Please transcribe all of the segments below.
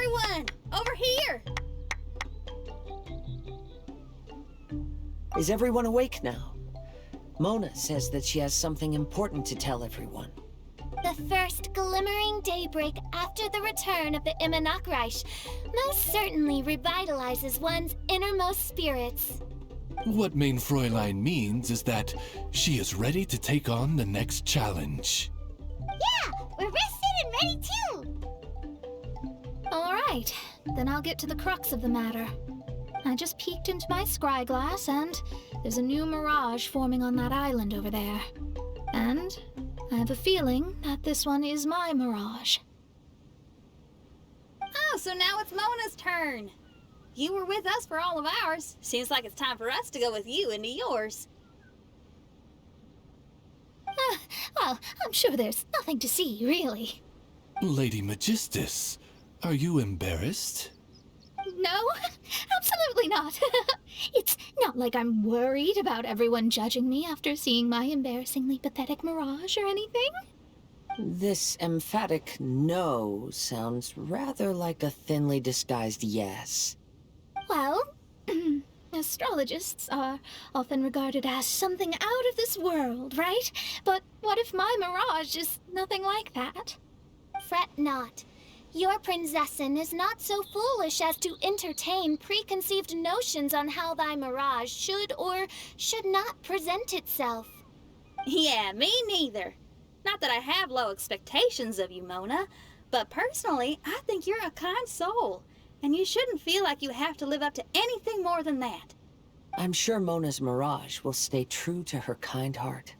Everyone, over here! Is everyone awake now? Mona says that she has something important to tell everyone. The first glimmering daybreak after the return of the Mirage most certainly revitalizes one's innermost spirits. What Main Fräulein means is that she is ready to take on the next challenge. Yeah, we're rested and ready too! Alright, then I'll get to the crux of the matter. I just peeked into my scry glass and there's a new mirage forming on that island over there. And I have a feeling that this one is my mirage. Oh, so now it's Mona's turn. You were with us for all of ours. Seems like it's time for us to go with you into yours. Well, I'm sure there's nothing to see, really. Lady Magistus, are you embarrassed? No, absolutely not. It's not like I'm worried about everyone judging me after seeing my embarrassingly pathetic mirage or anything. This emphatic no sounds rather like a thinly disguised yes. Well, astrologists are often regarded as something out of this world, right? But what if my mirage is nothing like that? Fret not. Your prinzessin is not so foolish as to entertain preconceived notions on how thy mirage should or should not present itself. Yeah, me neither. Not that I have low expectations of you, Mona, but personally, I think you're a kind soul, and you shouldn't feel like you have to live up to anything more than that. I'm sure Mona's mirage will stay true to her kind heart.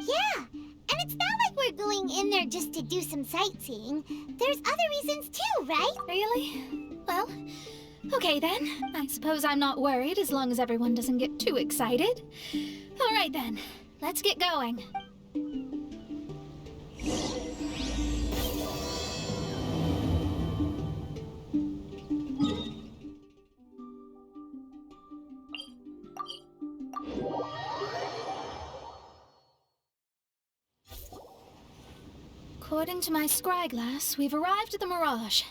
Yeah, and it's not like we're going in there just to do some sightseeing. There's other reasons too, right? Really? Well, okay then. I suppose I'm not worried as long as everyone doesn't get too excited. Alright then, let's get going. According to my scry glass, we've arrived at the Mirage.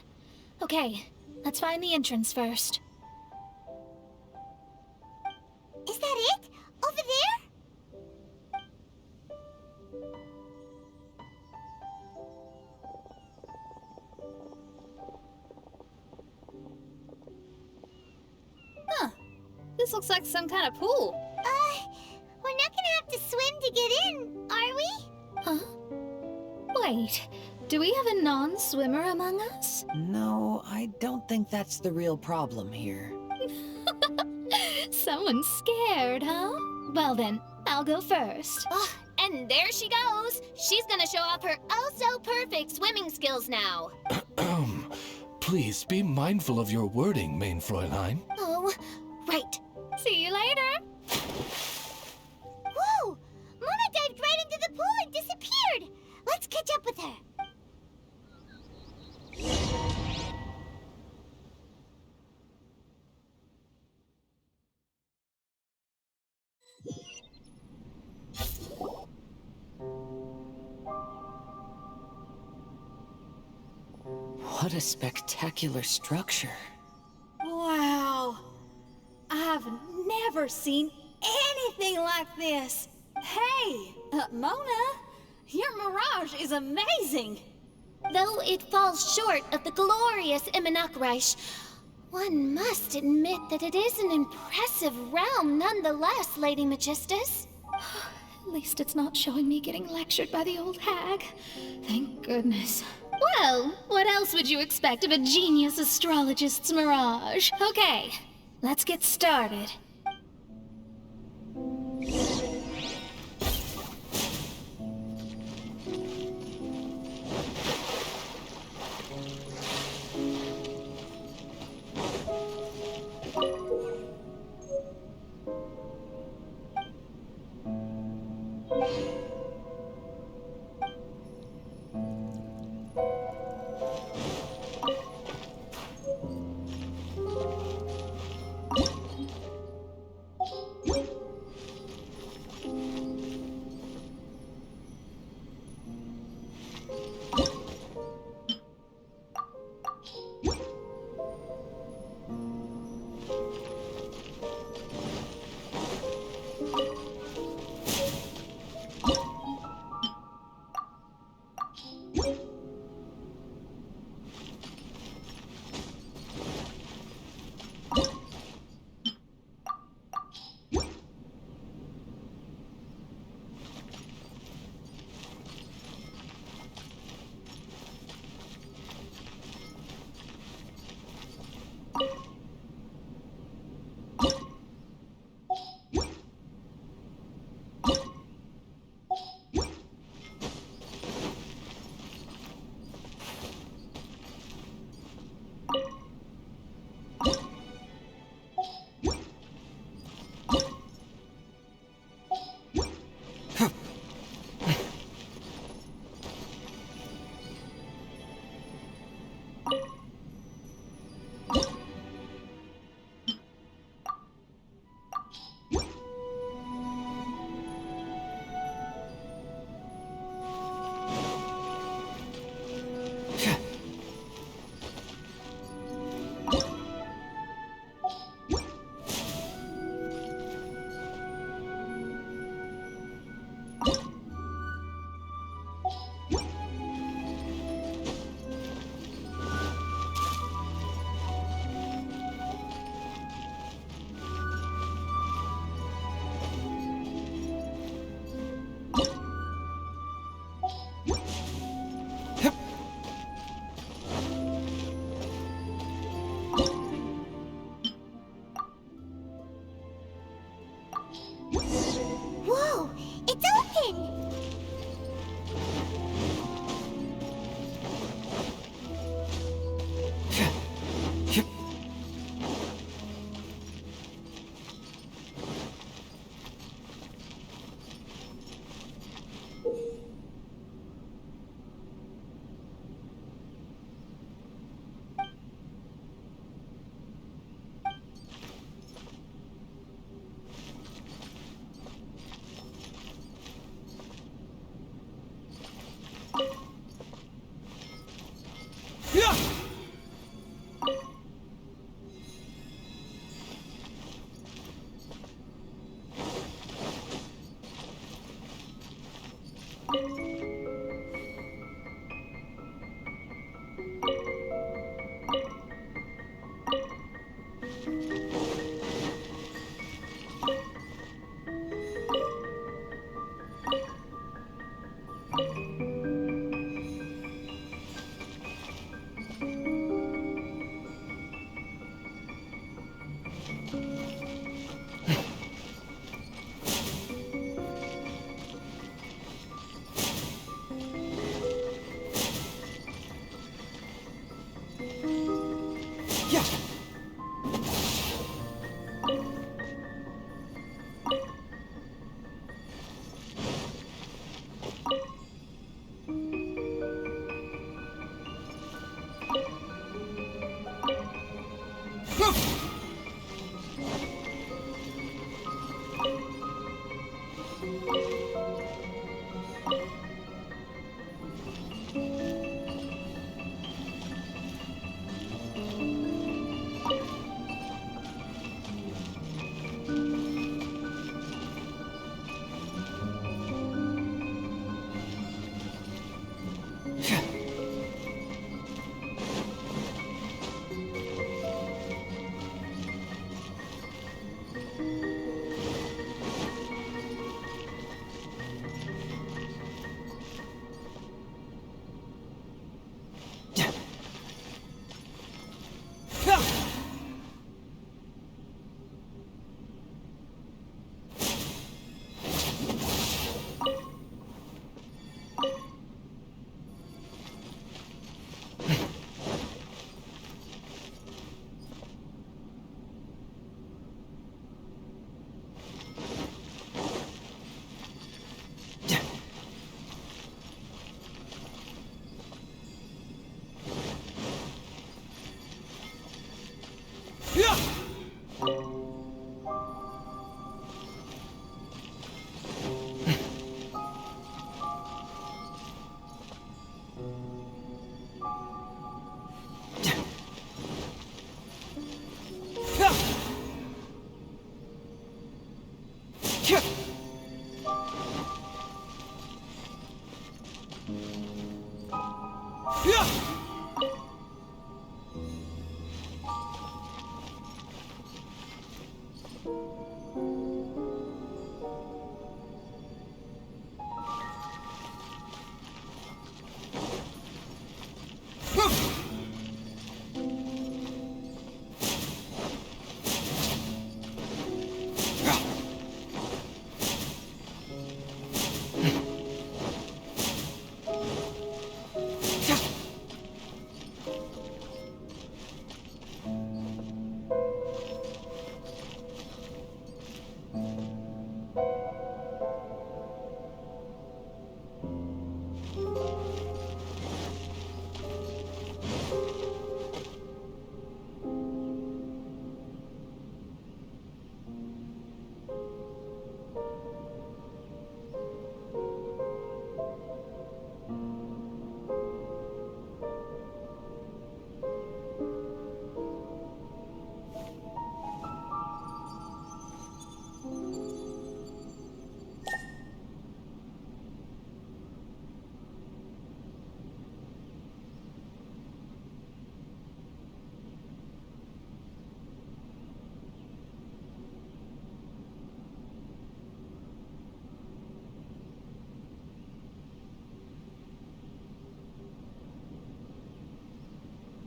Okay, let's find the entrance first. Is that it? Over there? Huh. This looks like some kind of pool. We're not gonna have to swim to get in, are we? Huh? Wait, do we have a non-swimmer among us? No, I don't think that's the real problem here. Someone's scared, huh? Well then, I'll go first. Oh, and there she goes. She's gonna show off her oh-so-perfect swimming skills now. Please be mindful of your wording, Main Fräulein. Oh, right. See you later. Whoa! Mona dived right into the pool and disappeared. Let's catch up with her. What a spectacular structure. Wow. I've never seen anything like this. Hey, Mona, your mirage is amazing. Though it falls short of the glorious Mirage, one must admit that it is an impressive realm nonetheless, Lady Magistus. At least it's not showing me getting lectured by the old hag. Thank goodness. Well, what else would you expect of a genius astrologist's mirage? Okay, let's get started.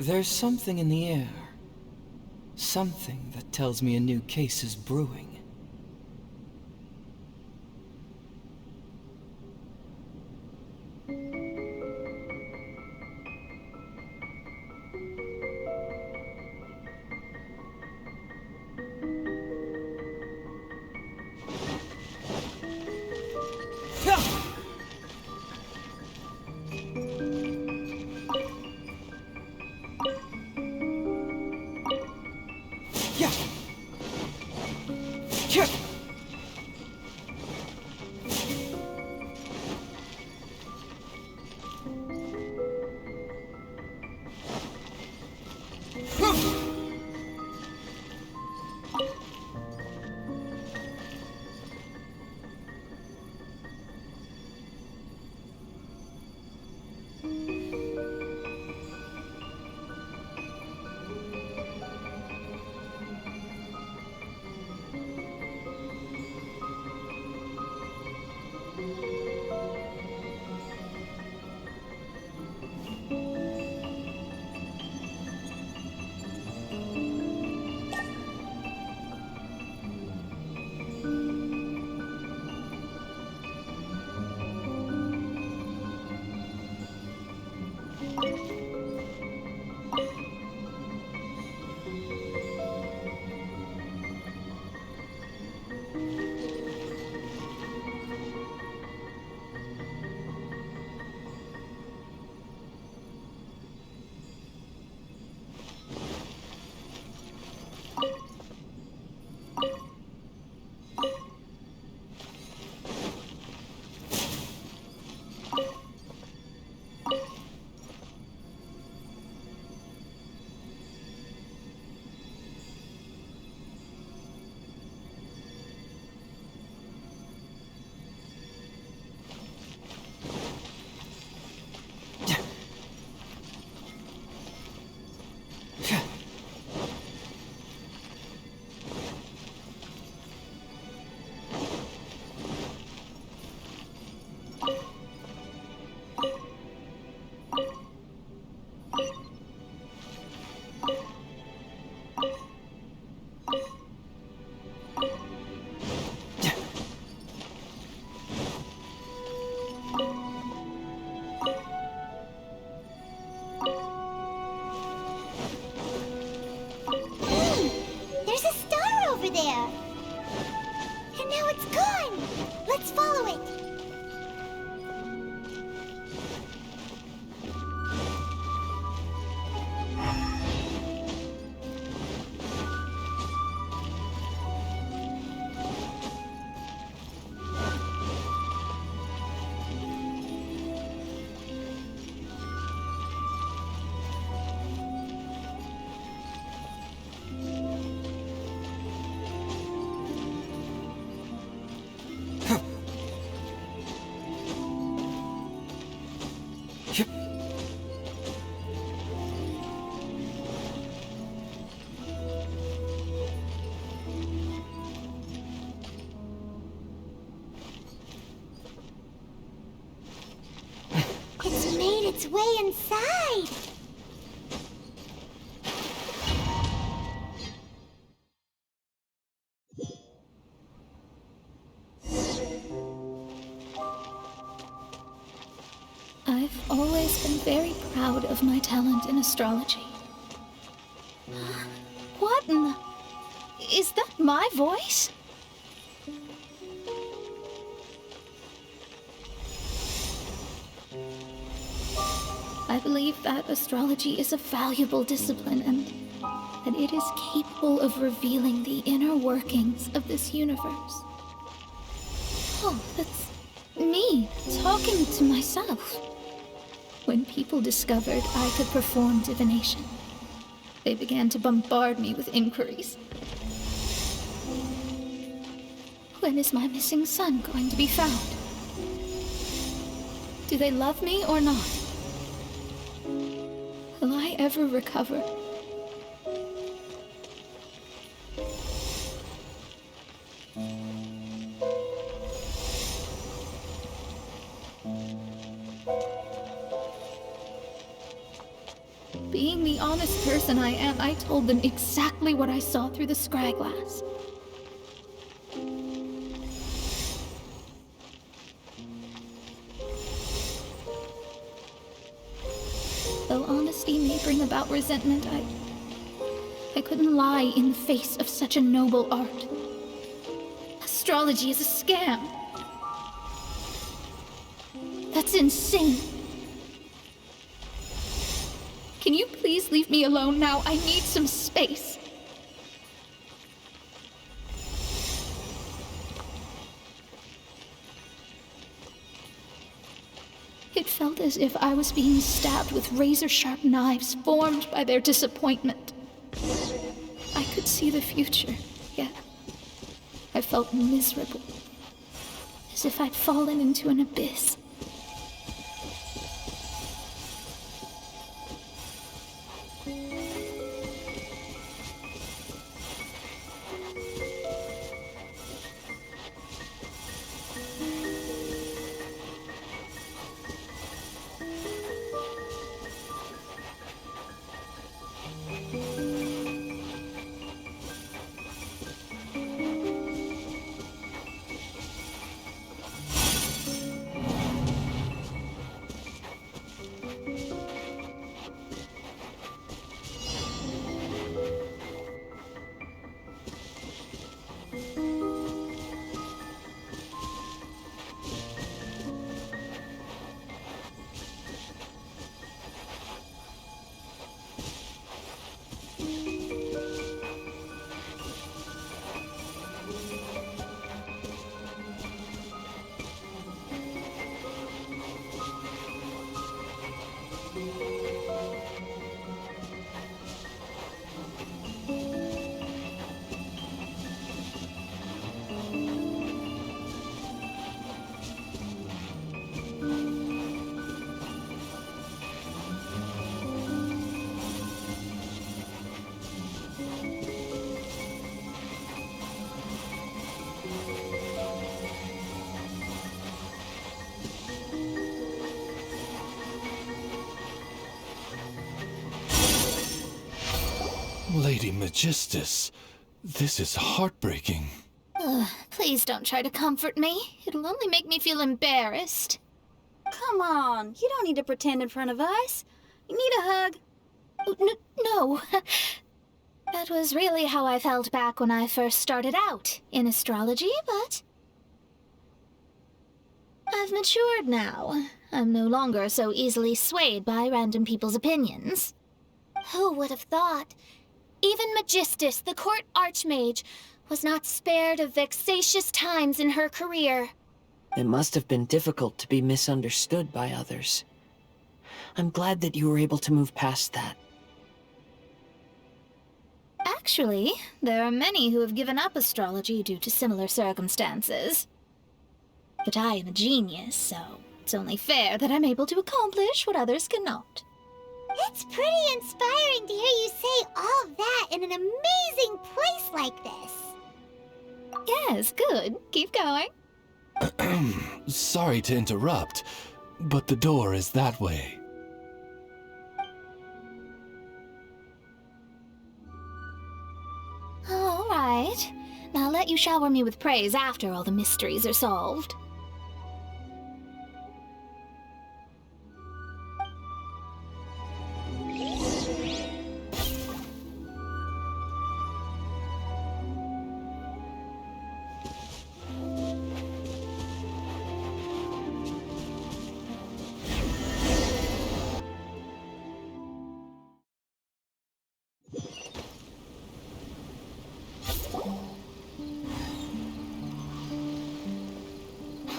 There's something in the air. Something that tells me a new case is brewing. over there. And now it's gone! Let's follow it! It's made its way inside! I've always been very proud of my talent in astrology. What in the... Is that my voice? I believe that astrology is a valuable discipline and that it is capable of revealing the inner workings of this universe. Oh, that's me talking to myself. When people discovered I could perform divination, they began to bombard me with inquiries. When is my missing son going to be found? Do they love me or not? Will I ever recover? Being the honest person I am, I told them exactly what I saw through the scryglass. Though honesty may bring about resentment, I couldn't lie in the face of such a noble art. Astrology is a scam. That's insane. Can you please leave me alone now? I need some space. It felt as if I was being stabbed with razor-sharp knives formed by their disappointment. I could see the future, yet I felt miserable, as if I'd fallen into an abyss. Lady Magistus, this is heartbreaking. Please don't try to comfort me. It'll only make me feel embarrassed. Come on, you don't need to pretend in front of us. You need a hug. No. That was really how I felt back when I first started out in astrology, but I've matured now. I'm no longer so easily swayed by random people's opinions. Who would have thought? Even Magistus, the court archmage, was not spared of vexatious times in her career. It must have been difficult to be misunderstood by others. I'm glad that you were able to move past that. Actually, there are many who have given up astrology due to similar circumstances. But I am a genius, so it's only fair that I'm able to accomplish what others cannot. It's pretty inspiring to hear you say all that in an amazing place like this. Yes, good. Keep going. Sorry to interrupt, but the door is that way. All right. Now let you shower me with praise after all the mysteries are solved.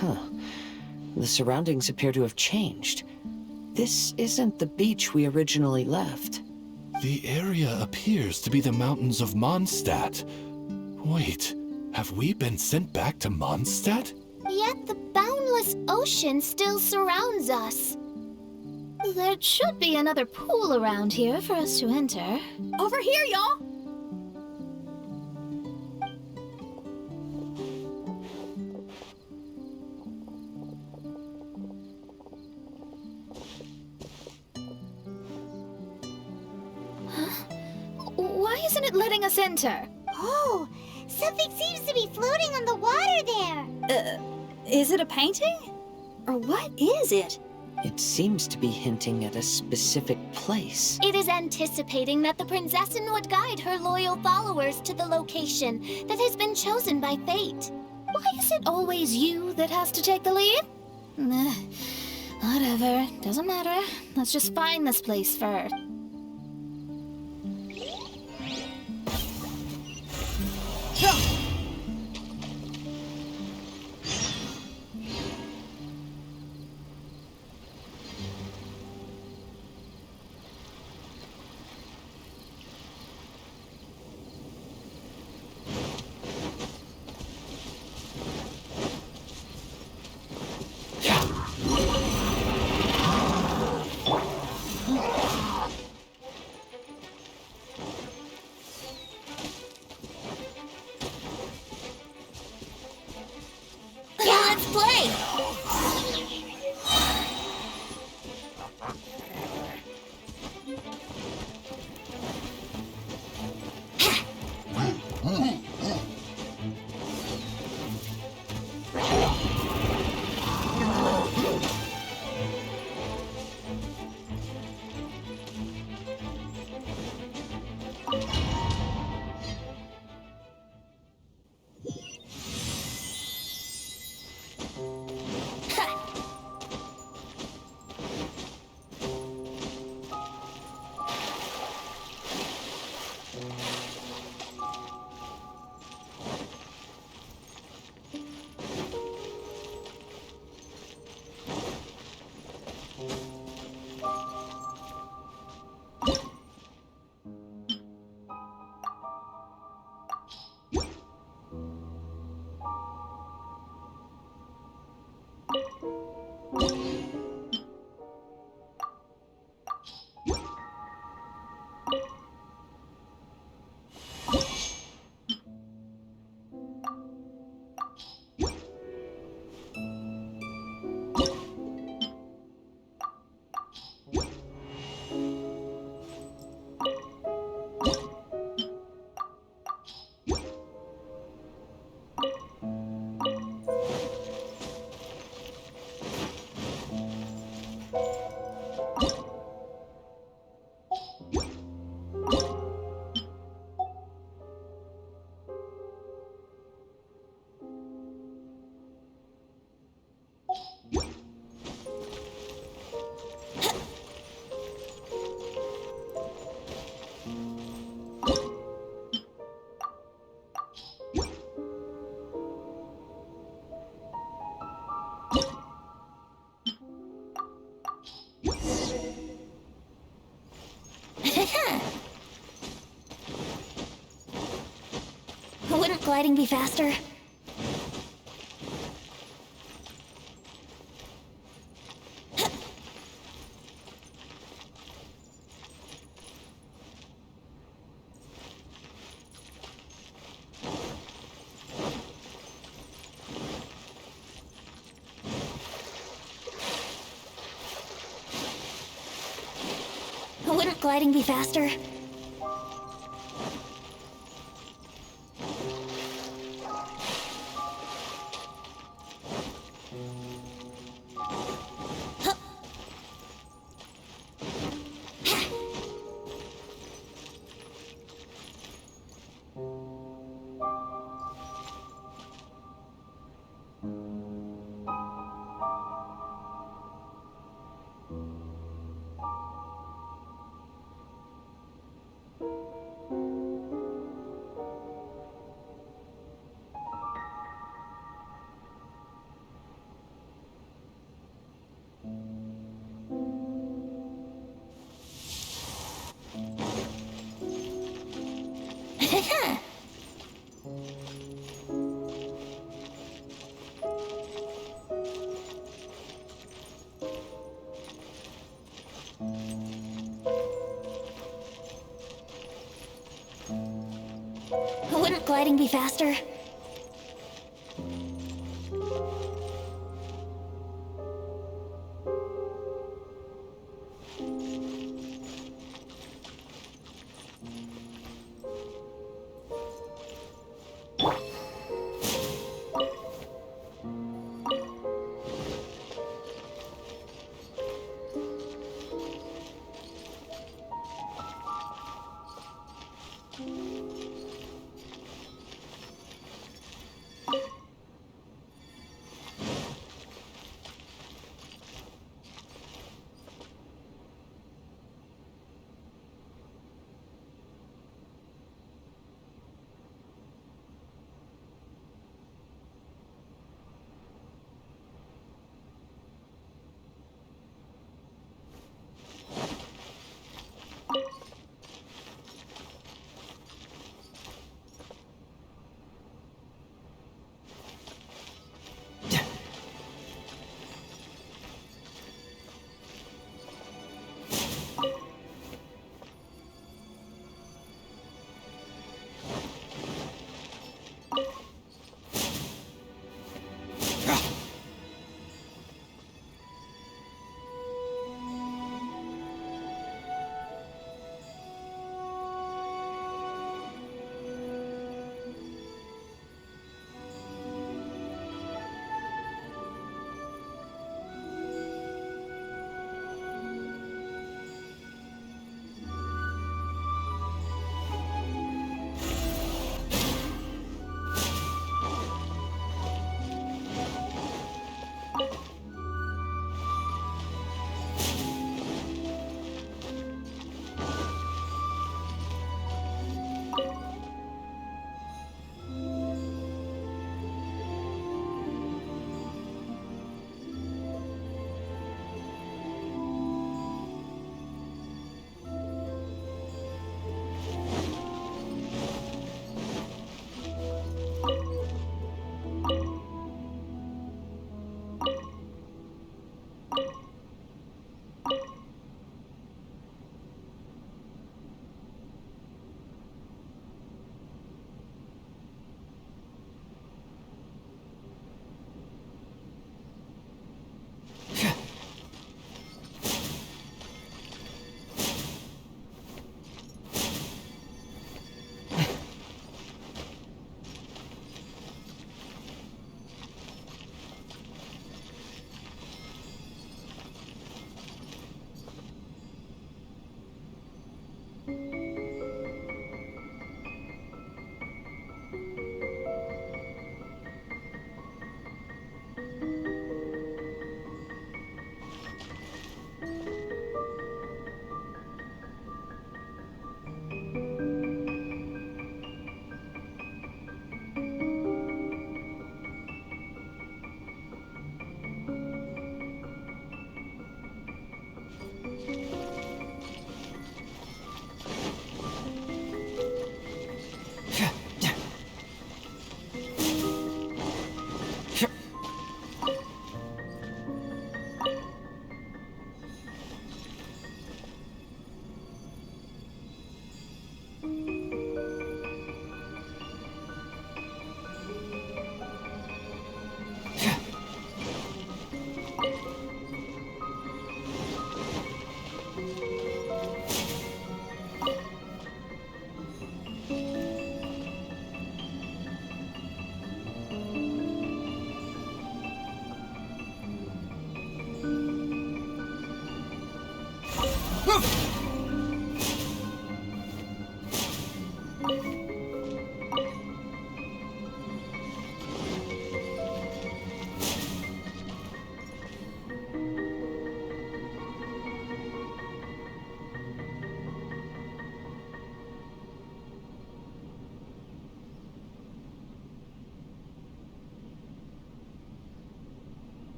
Huh. The surroundings appear to have changed. This isn't the beach we originally left. The area appears to be the mountains of Mondstadt. Wait, have we been sent back to Mondstadt? Yet the boundless ocean still surrounds us. There should be another pool around here for us to enter. Over here, y'all! Why isn't it letting us enter? Oh, something seems to be floating on the water there. Is it a painting? Or what is it? It seems to be hinting at a specific place. It is anticipating that the Princessin would guide her loyal followers to the location that has been chosen by fate. Why is it always you that has to take the lead? Whatever, doesn't matter. Let's just find this place first. gliding be faster? Wouldn't gliding be faster? Wouldn't gliding be faster?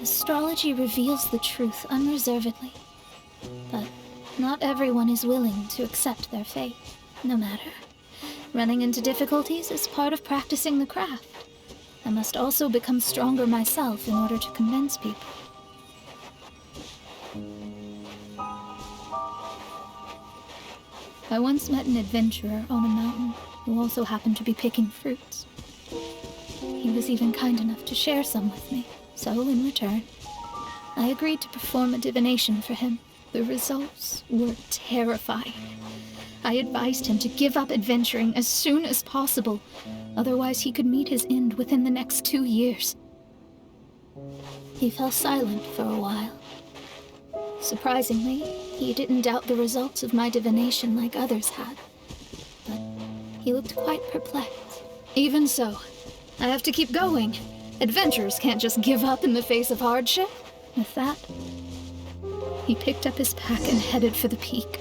Astrology reveals the truth unreservedly, but not everyone is willing to accept their fate, no matter. Running into difficulties is part of practicing the craft. I must also become stronger myself in order to convince people. I once met an adventurer on a mountain who also happened to be picking fruits. He was even kind enough to share some with me, so in return, I agreed to perform a divination for him. The results were terrifying. I advised him to give up adventuring as soon as possible, otherwise he could meet his end within the next 2 years. He fell silent for a while. Surprisingly, he didn't doubt the results of my divination like others had, but he looked quite perplexed. Even so, I have to keep going. Adventurers can't just give up in the face of hardship. With that, he picked up his pack and headed for the peak.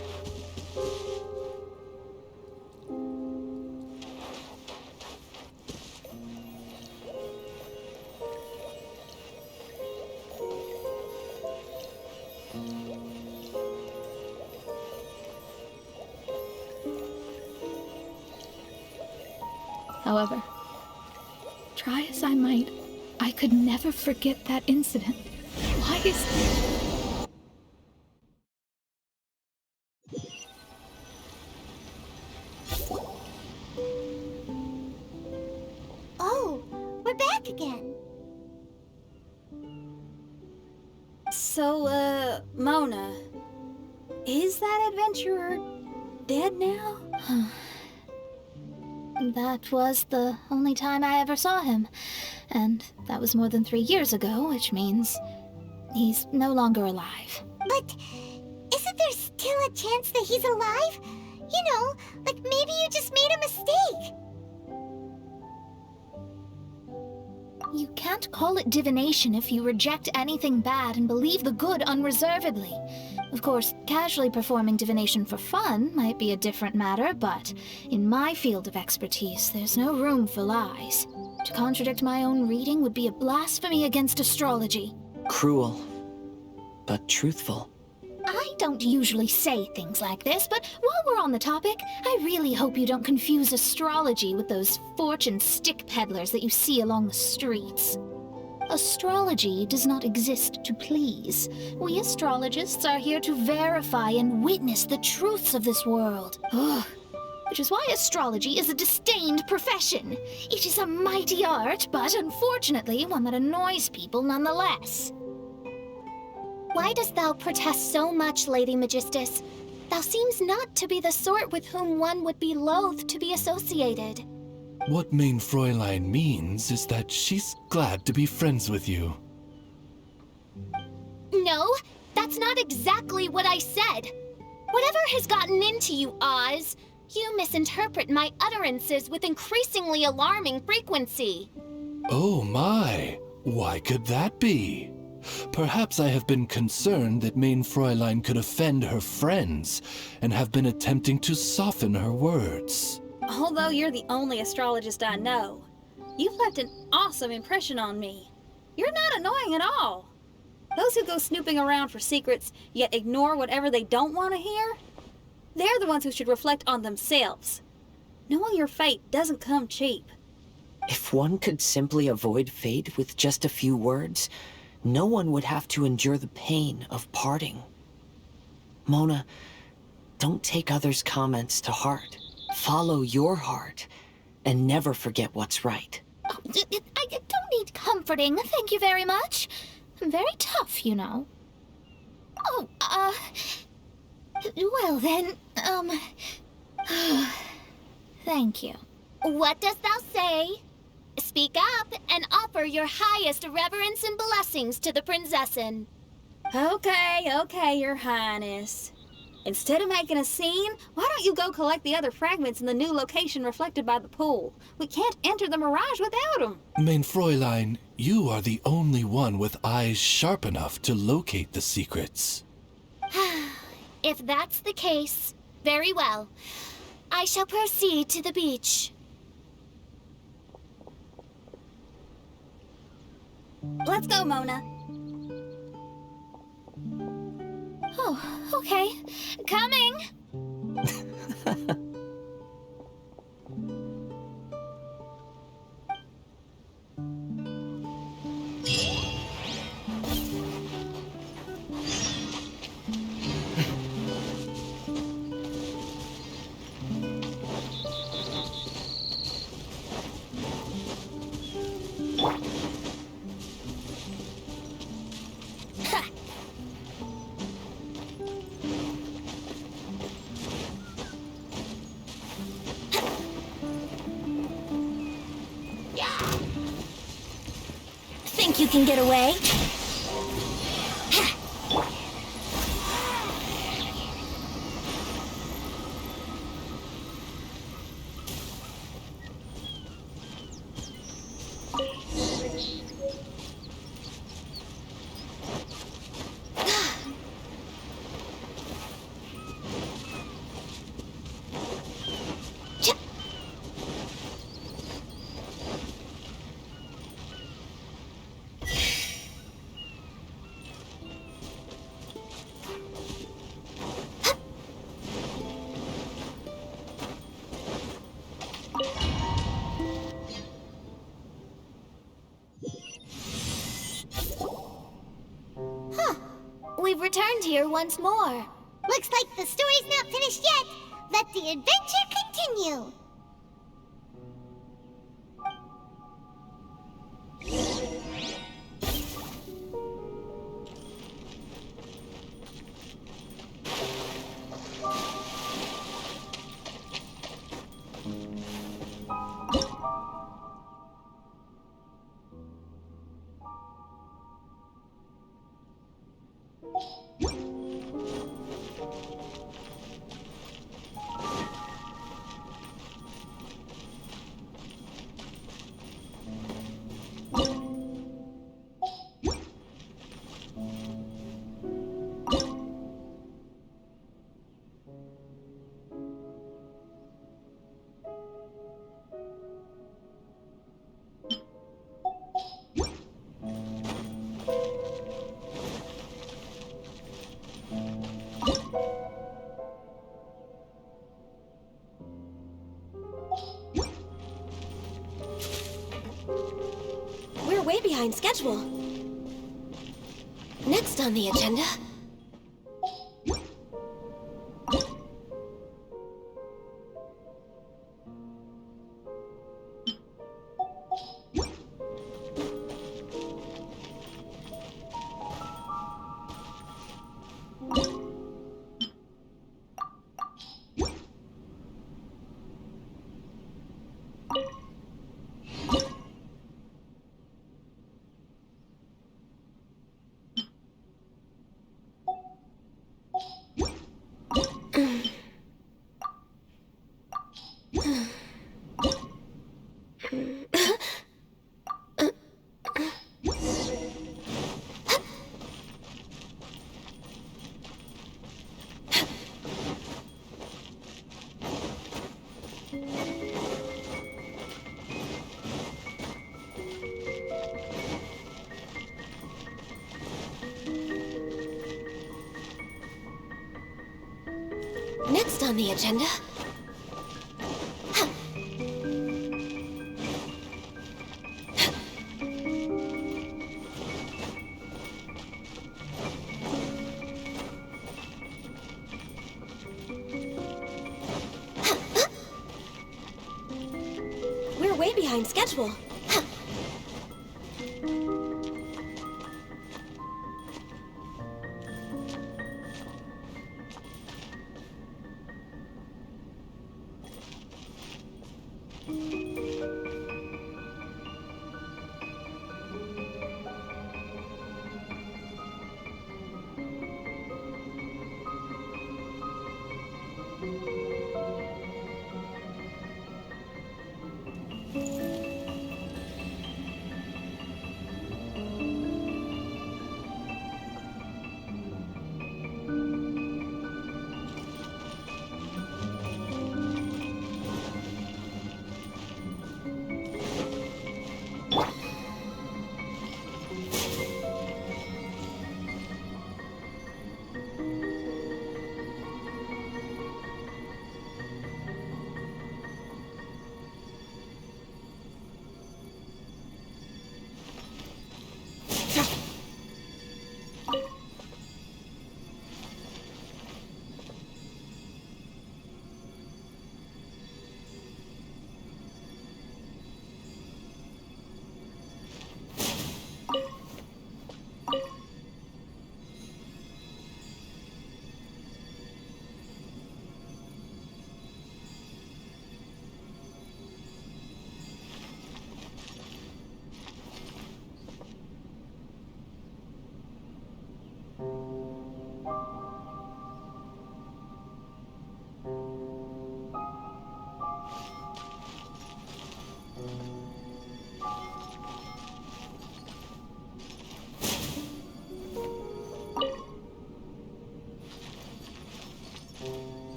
However, try as I might, I could never forget that incident. Why is... Oh, we're back again. So, Mona, is that adventurer dead now? That was the only time I ever saw him, and that was more than 3 years ago, which means he's no longer alive. But isn't there still a chance that he's alive? You know, like maybe you just made a mistake. You can't call it divination if you reject anything bad and believe the good unreservedly. Of course, casually performing divination for fun might be a different matter, but in my field of expertise, there's no room for lies. To contradict my own reading would be a blasphemy against astrology. Cruel, but truthful. I don't usually say things like this, but while we're on the topic, I really hope you don't confuse astrology with those fortune stick peddlers that you see along the streets. Astrology does not exist to please. We astrologists are here to verify and witness the truths of this world. Ugh. Which is why astrology is a disdained profession. It is a mighty art, but unfortunately one that annoys people nonetheless. Why dost thou protest so much, Lady Magistus? Thou seems not to be the sort with whom one would be loath to be associated. What Main Fräulein means is that she's glad to be friends with you. No, that's not exactly what I said. Whatever has gotten into you, Oz, you misinterpret my utterances with increasingly alarming frequency. Oh my, why could that be? Perhaps I have been concerned that Main Fräulein could offend her friends and have been attempting to soften her words. Although you're the only astrologist I know, you've left an awesome impression on me. You're not annoying at all. Those who go snooping around for secrets, yet ignore whatever they don't want to hear, they're the ones who should reflect on themselves. Knowing your fate doesn't come cheap. If one could simply avoid fate with just a few words, no one would have to endure the pain of parting. Mona, don't take others' comments to heart. Follow your heart, and never forget what's right. Oh, I don't need comforting, thank you very much. I'm very tough, you know. Oh, well then, thank you. What dost thou say? Speak up and offer your highest reverence and blessings to the Prinzessin. Okay, Your Highness. Instead of making a scene, why don't you go collect the other fragments in the new location reflected by the pool? We can't enter the Mirage without them. Main Fräulein, you are the only one with eyes sharp enough to locate the secrets. If that's the case, very well. I shall proceed to the beach. Let's go, Mona. Oh, okay. Coming! Think you can get away? We've returned here once more. Looks like the story's not finished yet. Let the adventure continue. We're way behind schedule. Next on the agenda... Next on the agenda... We're way behind schedule.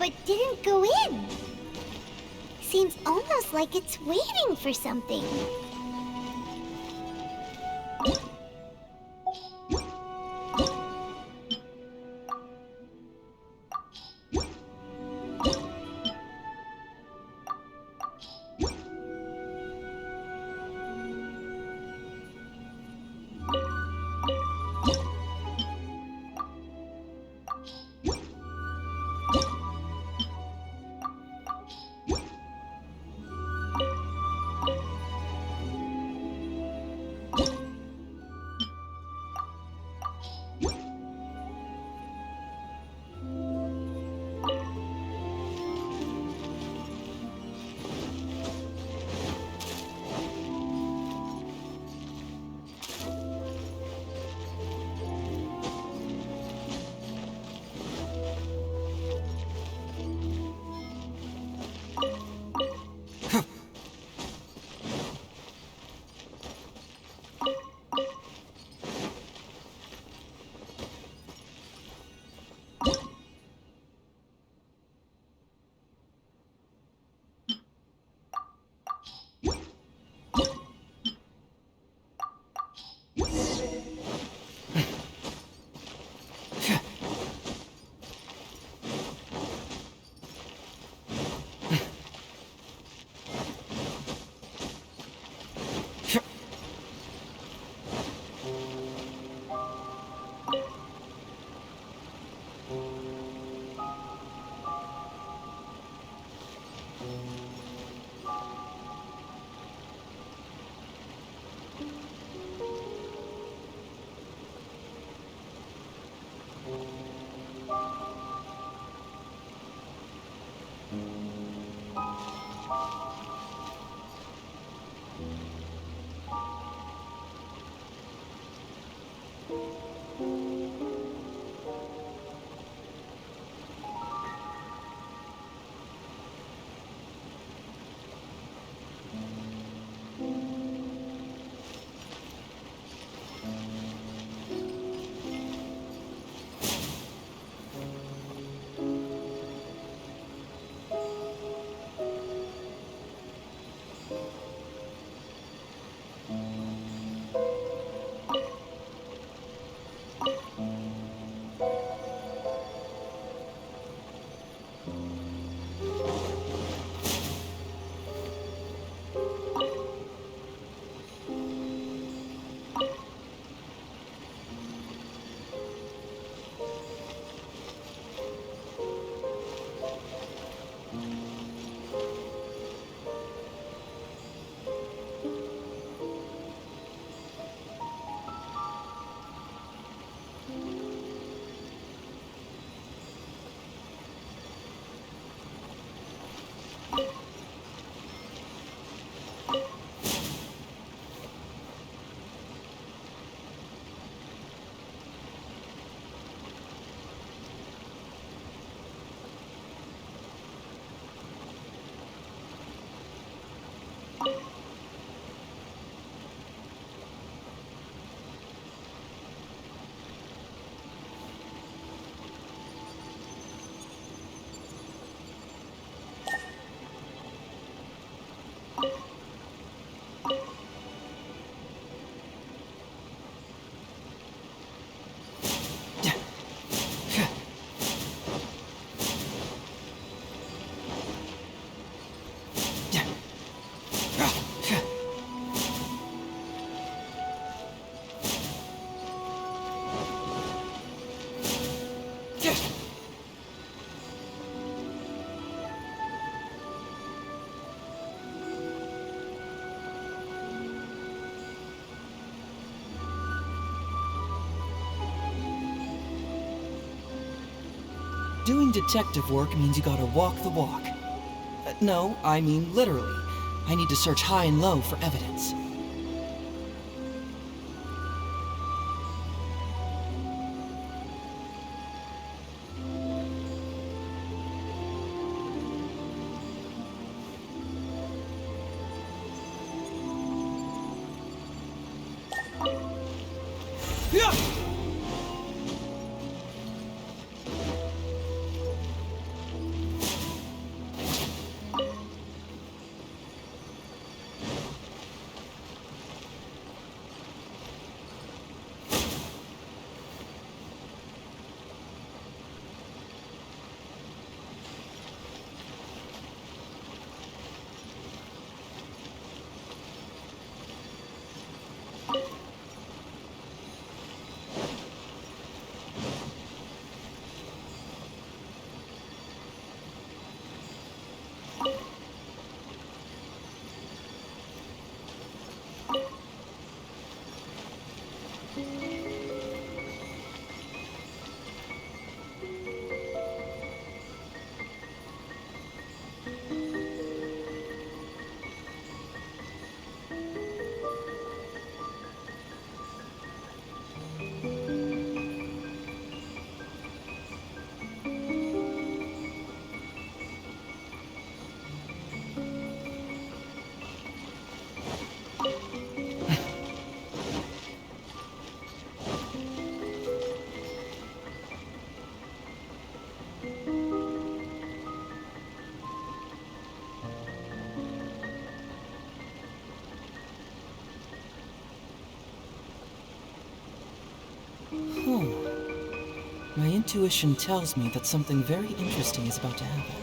but didn't go in. Seems almost like it's waiting for something. Doing detective work means you gotta walk the walk. No, I mean literally. I need to search high and low for evidence. My intuition tells me that something very interesting is about to happen.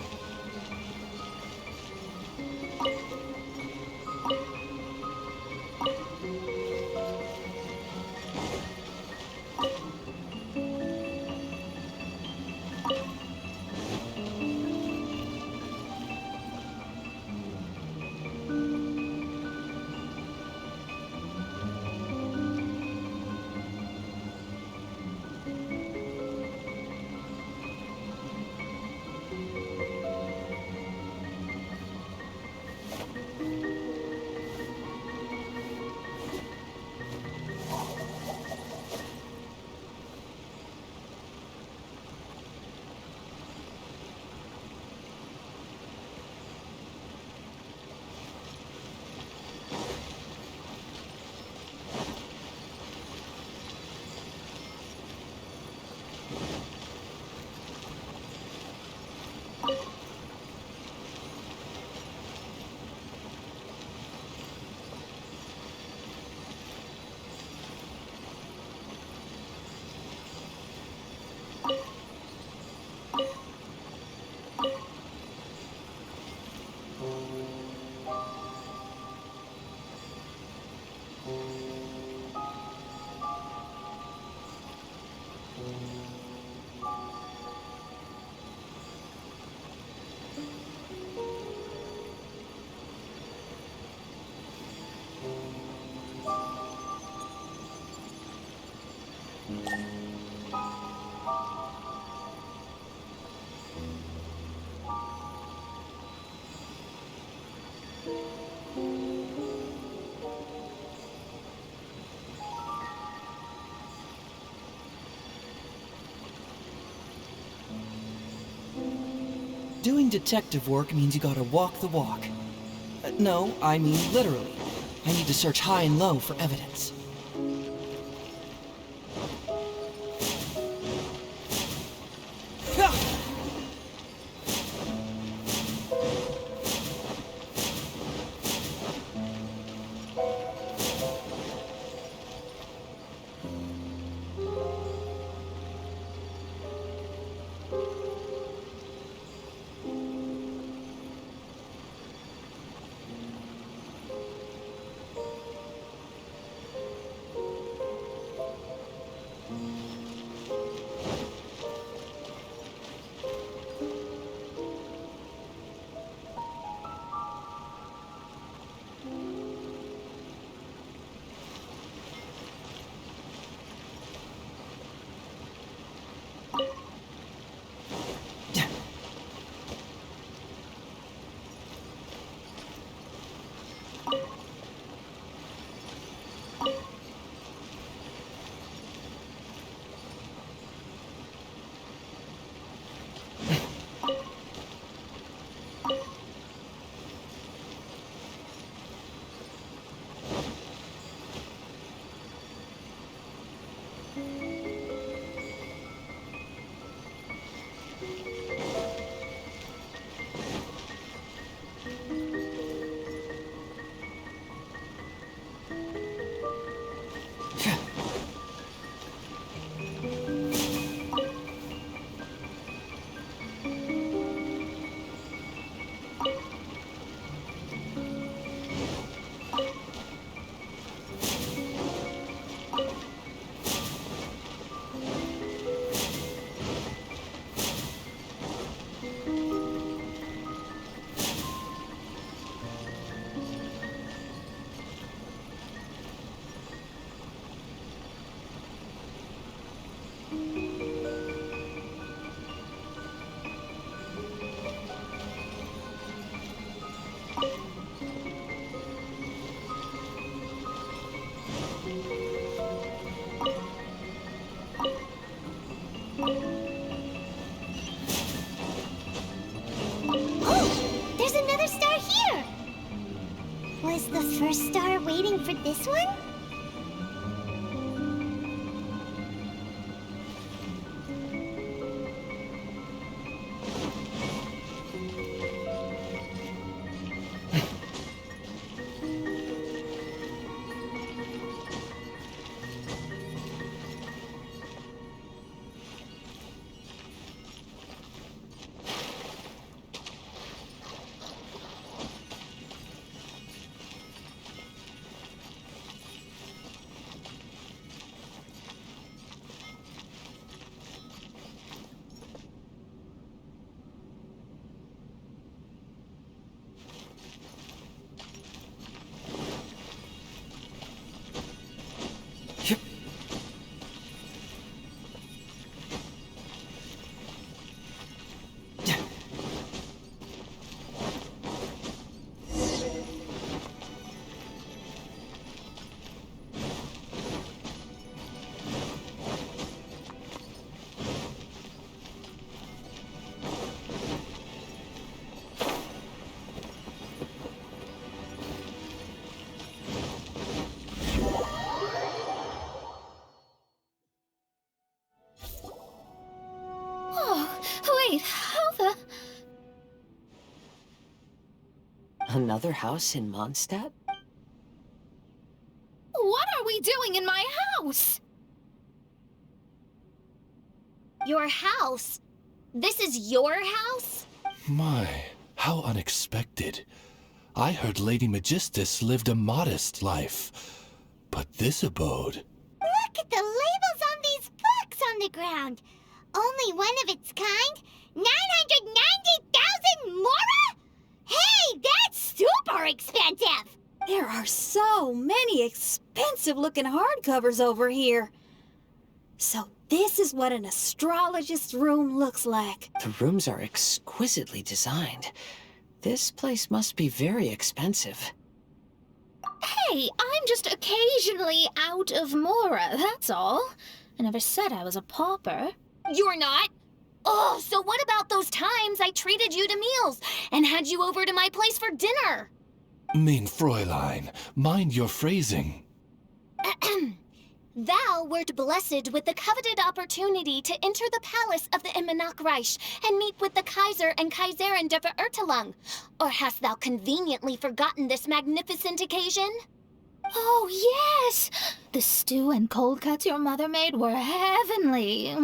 Doing detective work means you gotta walk the walk. No, I mean literally. I need to search high and low for evidence. Oh! There's another star here! Was the first star waiting for this one? another house in Mondstadt? What are we doing in my house? Your house? This is your house? My, how unexpected. I heard Lady Magistus lived a modest life, but this abode... Look at the labels on these books on the ground. Only one of its kind? 990,000 mora? Hey, that's super expensive! There are so many expensive-looking hardcovers over here. So this is what an astrologist's room looks like. The rooms are exquisitely designed. This place must be very expensive. Hey, I'm just occasionally out of mora, that's all. I never said I was a pauper. You're not? Oh, so what about those times I treated you to meals and had you over to my place for dinner? Mein Fräulein, mind your phrasing. Thou wert blessed with the coveted opportunity to enter the palace of the Immenachreich and meet with the Kaiser and Kaiserin der Verurteilung. Or hast thou conveniently forgotten this magnificent occasion? Oh, yes! The stew and cold cuts your mother made were heavenly.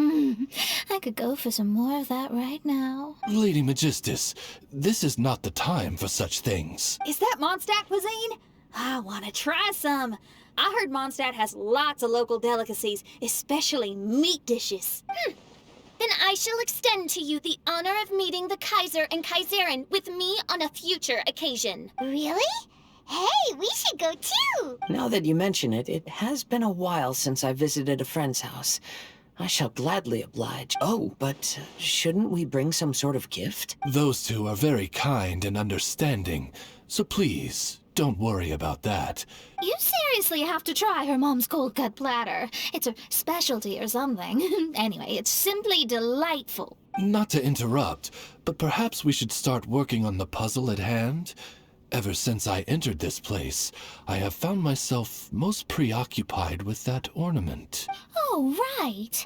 I could go for some more of that right now. Lady Magistus, this is not the time for such things. Is that Mondstadt cuisine? I want to try some. I heard Mondstadt has lots of local delicacies, especially meat dishes. Then I shall extend to you the honor of meeting the Kaiser and Kaiserin with me on a future occasion. Really? Hey, we should go too! Now that you mention it, it has been a while since I visited a friend's house. I shall gladly oblige. Oh, but shouldn't we bring some sort of gift? Those two are very kind and understanding, so please, don't worry about that. You seriously have to try her mom's cold cut platter. It's her specialty or something. Anyway, it's simply delightful. Not to interrupt, but perhaps we should start working on the puzzle at hand? Ever since I entered this place, I have found myself most preoccupied with that ornament. Oh, right.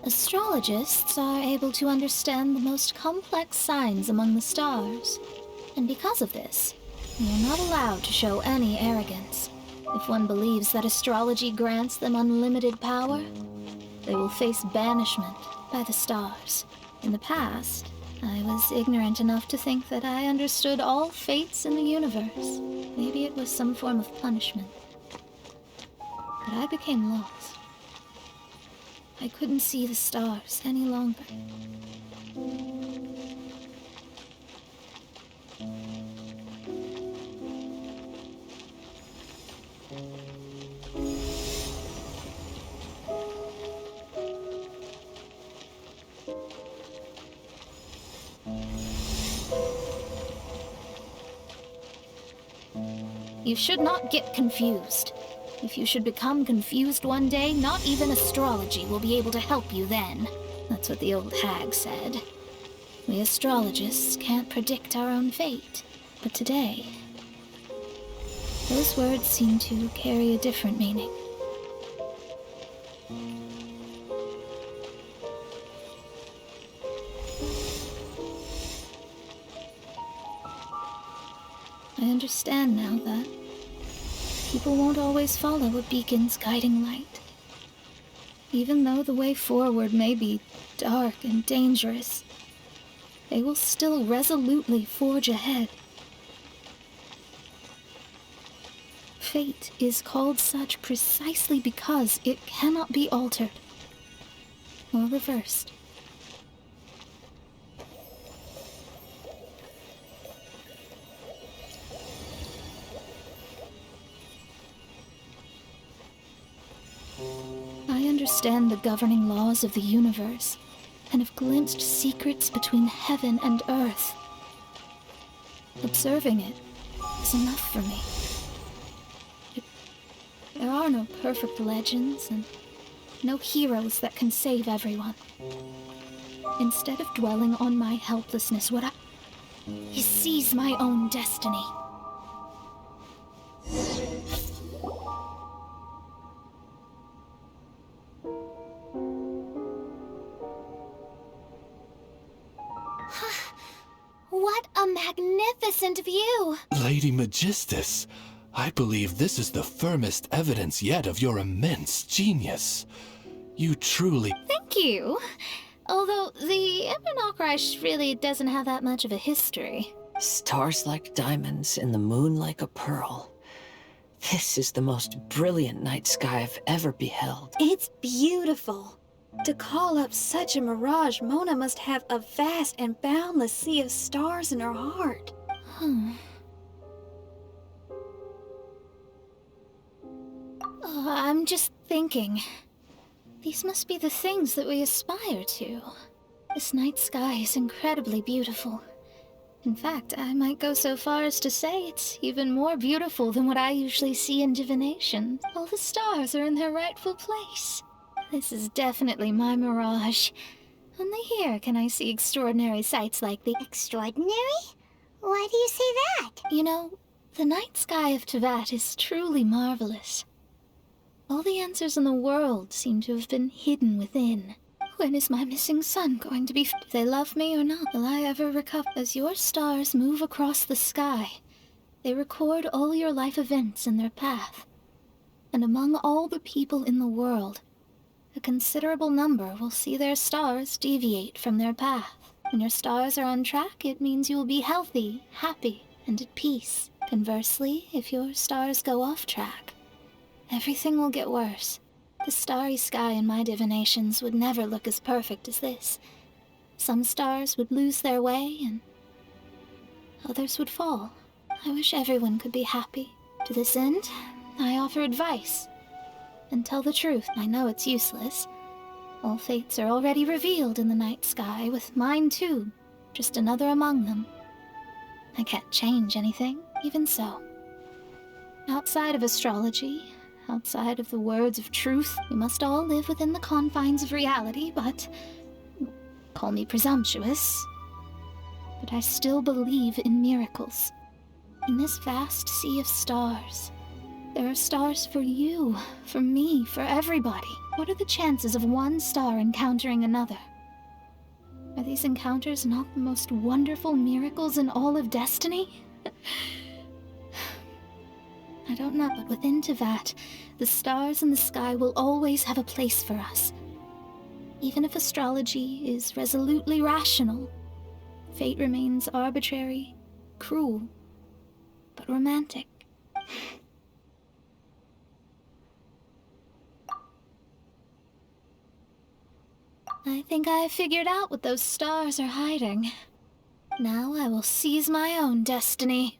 Astrologists are able to understand the most complex signs among the stars. And because of this, they are not allowed to show any arrogance. If one believes that astrology grants them unlimited power, they will face banishment by the stars. In the past, I was ignorant enough to think that I understood all fates in the universe. Maybe it was some form of punishment. But I became lost. I couldn't see the stars any longer. You should not get confused. If you should become confused one day, not even astrology will be able to help you then. That's what the old hag said. We astrologists can't predict our own fate. But today, those words seem to carry a different meaning. I understand now that people won't always follow a beacon's guiding light. Even though the way forward may be dark and dangerous, they will still resolutely forge ahead. Fate is called such precisely because it cannot be altered or reversed. understand the governing laws of the universe, and have glimpsed secrets between heaven and earth. Observing it is enough for me. There are no perfect legends, and no heroes that can save everyone. Instead of dwelling on my helplessness, he sees my own destiny. What a magnificent view! Lady Magistus, I believe this is the firmest evidence yet of your immense genius. You truly... Thank you. Although the Mirage really doesn't have that much of a history. Stars like diamonds and the moon like a pearl. This is the most brilliant night sky I've ever beheld. It's beautiful. To call up such a mirage, Mona must have a vast and boundless sea of stars in her heart. I'm just thinking. These must be the things that we aspire to. This night sky is incredibly beautiful. In fact, I might go so far as to say it's even more beautiful than what I usually see in divination. All the stars are in their rightful place. This is definitely my mirage. Only here can I see extraordinary sights like the... Extraordinary? Why do you say that? You know, the night sky of Tevat is truly marvelous. All the answers in the world seem to have been hidden within. When is my missing son going to be... Do they love me or not? Will I ever recover? As your stars move across the sky, they record all your life events in their path. And among all the people in the world, a considerable number will see their stars deviate from their path. When your stars are on track, it means you will be healthy, happy, and at peace. Conversely, if your stars go off track, everything will get worse. The starry sky in my divinations would never look as perfect as this. Some stars would lose their way, and others would fall. I wish everyone could be happy. To this end, I offer advice. And tell the truth. I know it's useless. All fates are already revealed in the night sky, with mine too, just another among them. I can't change anything, even so. Outside of astrology, outside of the words of truth, we must all live within the confines of reality, but... call me presumptuous. But I still believe in miracles. In this vast sea of stars, there are stars for you, for me, for everybody. What are the chances of one star encountering another? Are these encounters not the most wonderful miracles in all of destiny? I don't know, but within Tevat, the stars in the sky will always have a place for us. Even if astrology is resolutely rational, fate remains arbitrary, cruel, but romantic. I think I have figured out what those stars are hiding. Now I will seize my own destiny.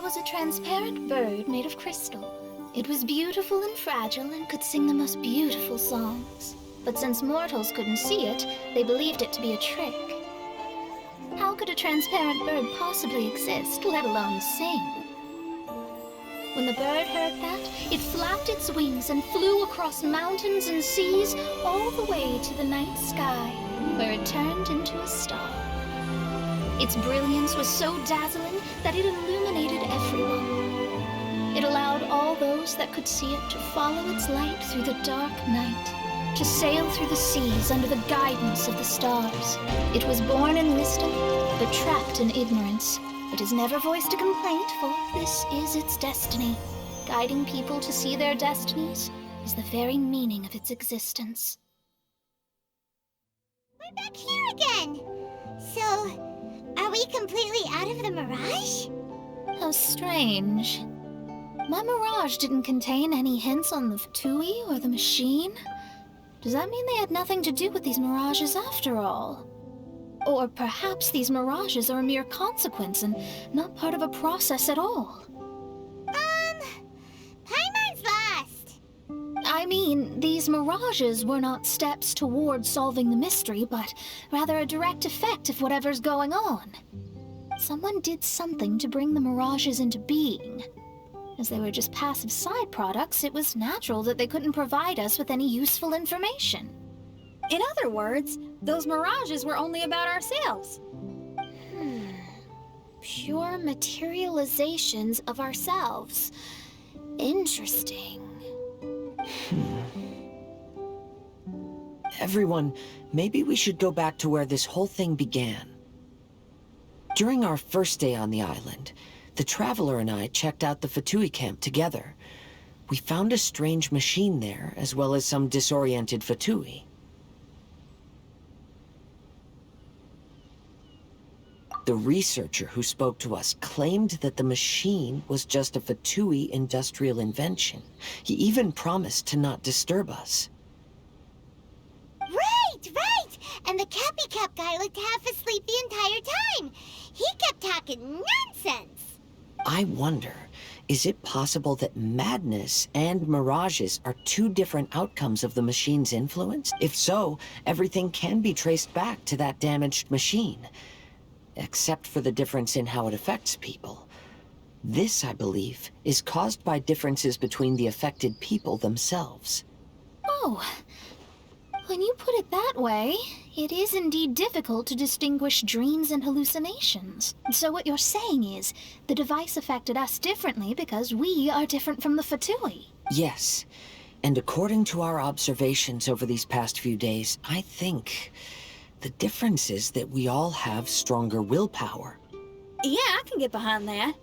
was a transparent bird made of crystal. It was beautiful and fragile and could sing the most beautiful songs. But since mortals couldn't see it, they believed it to be a trick. How could a transparent bird possibly exist, let alone sing? When the bird heard that, it flapped its wings and flew across mountains and seas all the way to the night sky, where it turned into a star. Its brilliance was so dazzling that it illuminated everyone. It allowed all those that could see it to follow its light through the dark night, to sail through the seas under the guidance of the stars. It was born in wisdom, but trapped in ignorance. It has never voiced a complaint, for this is its destiny. Guiding people to see their destinies is the very meaning of its existence. We're back here again! So, are we completely out of the Mirage? How strange. My Mirage didn't contain any hints on the Fatui or the machine. Does that mean they had nothing to do with these mirages after all? Or perhaps these mirages are a mere consequence and not part of a process at all? Paimon's lost. I mean, these mirages were not steps toward solving the mystery, but rather a direct effect of whatever's going on. Someone did something to bring the mirages into being. As they were just passive side products, it was natural that they couldn't provide us with any useful information. In other words, those mirages were only about ourselves. Pure materializations of ourselves. Interesting. Everyone, maybe we should go back to where this whole thing began. During our first day on the island, the Traveler and I checked out the Fatui camp together. We found a strange machine there, as well as some disoriented Fatui. The researcher who spoke to us claimed that the machine was just a Fatui industrial invention. He even promised to not disturb us. Right! And the Cappy Cap guy looked half asleep the entire time. He kept talking nonsense. I wonder, is it possible that madness and mirages are two different outcomes of the machine's influence? If so, everything can be traced back to that damaged machine. Except for the difference in how it affects people. This, I believe, is caused by differences between the affected people themselves. Oh, when you put it that way, it is indeed difficult to distinguish dreams and hallucinations. So what you're saying is, the device affected us differently because we are different from the Fatui. Yes, and according to our observations over these past few days, I think the difference is that we all have stronger willpower. Yeah, I can get behind that.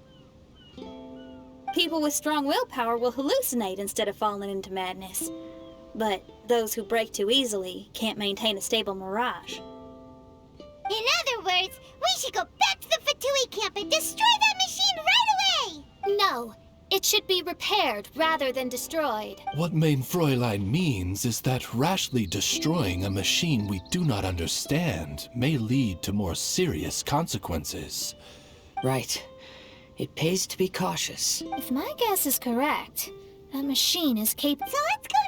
People with strong willpower will hallucinate instead of falling into madness. But those who break too easily can't maintain a stable mirage. In other words, we should go back to the Fatui camp and destroy that machine right away! No, it should be repaired rather than destroyed. What Main Fräulein means is that rashly destroying a machine we do not understand may lead to more serious consequences. Right. It pays to be cautious. If my guess is correct, that machine is capable. So let's go